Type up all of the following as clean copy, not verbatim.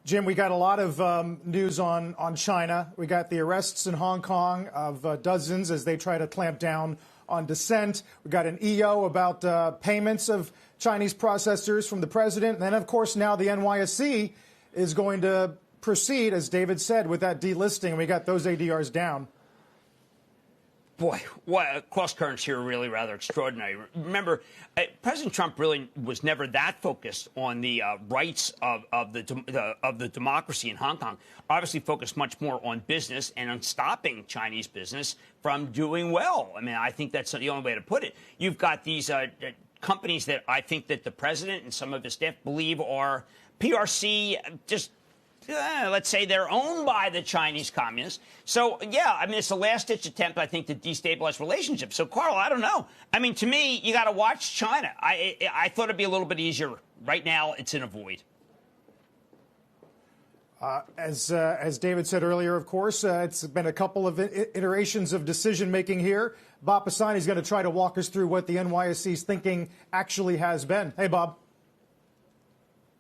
Jim, we got a lot of news on China. We got the arrests in Hong Kong of dozens as they try to clamp down on dissent. We got an EO about payments of Chinese processors from the president. And then, of course, now the NYSE is going to proceed, as David said, with that delisting. We got those ADRs down. Boy, what cross currents here are really rather extraordinary. Remember, President Trump really was never that focused on the rights of the democracy in Hong Kong. Obviously, focused much more on business and on stopping Chinese business from doing well. I mean, I think that's the only way to put it. You've got these companies that I think that the president and some of his staff believe are PRC just. Let's say they're owned by the Chinese communists. So, yeah, I mean, it's a last-ditch attempt, I think, to destabilize relationships. So, Carl, I don't know. I mean, to me, you got to watch China. I thought it'd be a little bit easier. Right now, it's in a void. As David said earlier, of course, it's been a couple of iterations of decision-making here. Bob Pisani is going to try to walk us through what the NYSE's thinking actually has been. Hey, Bob.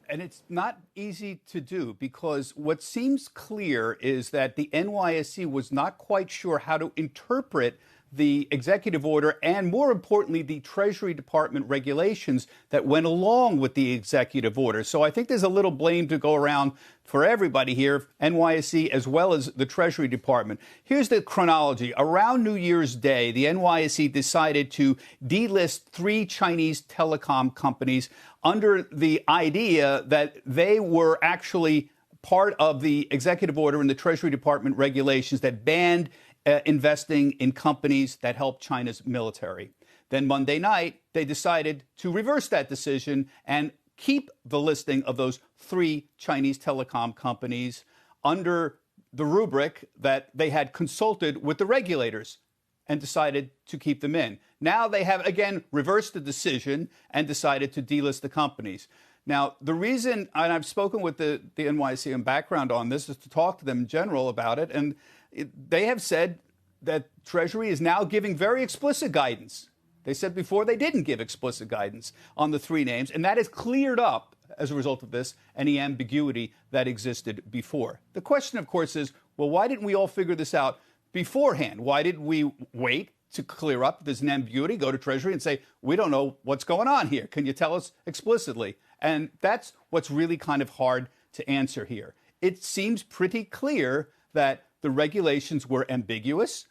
And it's not easy to do because what seems clear is that the NYSE was not quite sure how to interpret the executive order and, more importantly, the Treasury Department regulations that went along with the executive order. So I think there's a little blame to go around for everybody here, NYSE as well as the Treasury Department. Here's the chronology. Around New Year's Day, the NYSE decided to delist 3 Chinese telecom companies under the idea that they were actually part of the executive order and the Treasury Department regulations that banned investing in companies that help China's military. Then Monday night, they decided to reverse that decision and keep the listing of those 3 Chinese telecom companies under the rubric that they had consulted with the regulators and decided to keep them in. Now they have, again, reversed the decision and decided to delist the companies. Now, the reason, and I've spoken with the NYSE in background on this, is to talk to them in general about it, and they have said that Treasury is now giving very explicit guidance. They said before they didn't give explicit guidance on the 3 names, and that has cleared up, as a result of this, any ambiguity that existed before. The question, of course, is, well, why didn't we all figure this out beforehand? Why didn't we wait to clear up there's an ambiguity, go to Treasury and say, we don't know what's going on here. Can you tell us explicitly? And that's what's really kind of hard to answer here. It seems pretty clear that the regulations were ambiguous.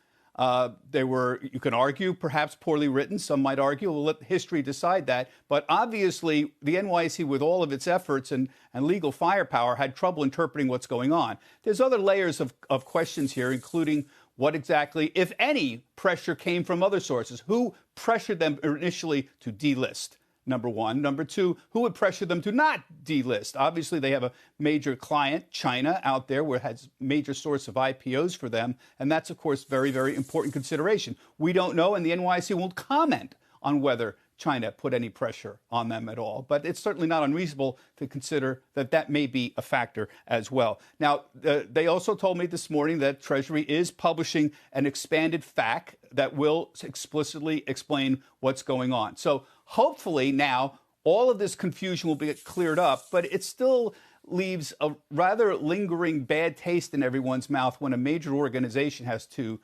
They were, you can argue, perhaps poorly written. Some might argue, we'll let history decide that. But obviously, the NYSE, with all of its efforts and legal firepower, had trouble interpreting what's going on. There's other layers of questions here, including what exactly, if any, pressure came from other sources. Who pressured them initially to delist? Number one. Number two, who would pressure them to not delist? Obviously, they have a major client, China, out there, where it has major source of IPOs for them. And that's, of course, very, very important consideration. We don't know, and the NYSE won't comment on whether China put any pressure on them at all. But it's certainly not unreasonable to consider that that may be a factor as well. Now, they also told me this morning that Treasury is publishing an expanded FAQ that will explicitly explain what's going on. So hopefully now all of this confusion will be cleared up, but it still leaves a rather lingering bad taste in everyone's mouth when a major organization has to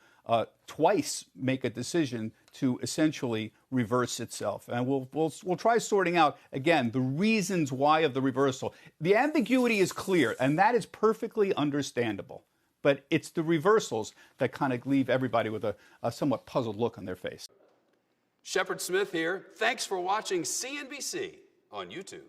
twice make a decision to essentially reverse itself. And we'll try sorting out, again, the reasons why of the reversal. The ambiguity is clear, and that is perfectly understandable. But it's the reversals that kind of leave everybody with a somewhat puzzled look on their face. Shepard Smith here. Thanks for watching CNBC on YouTube.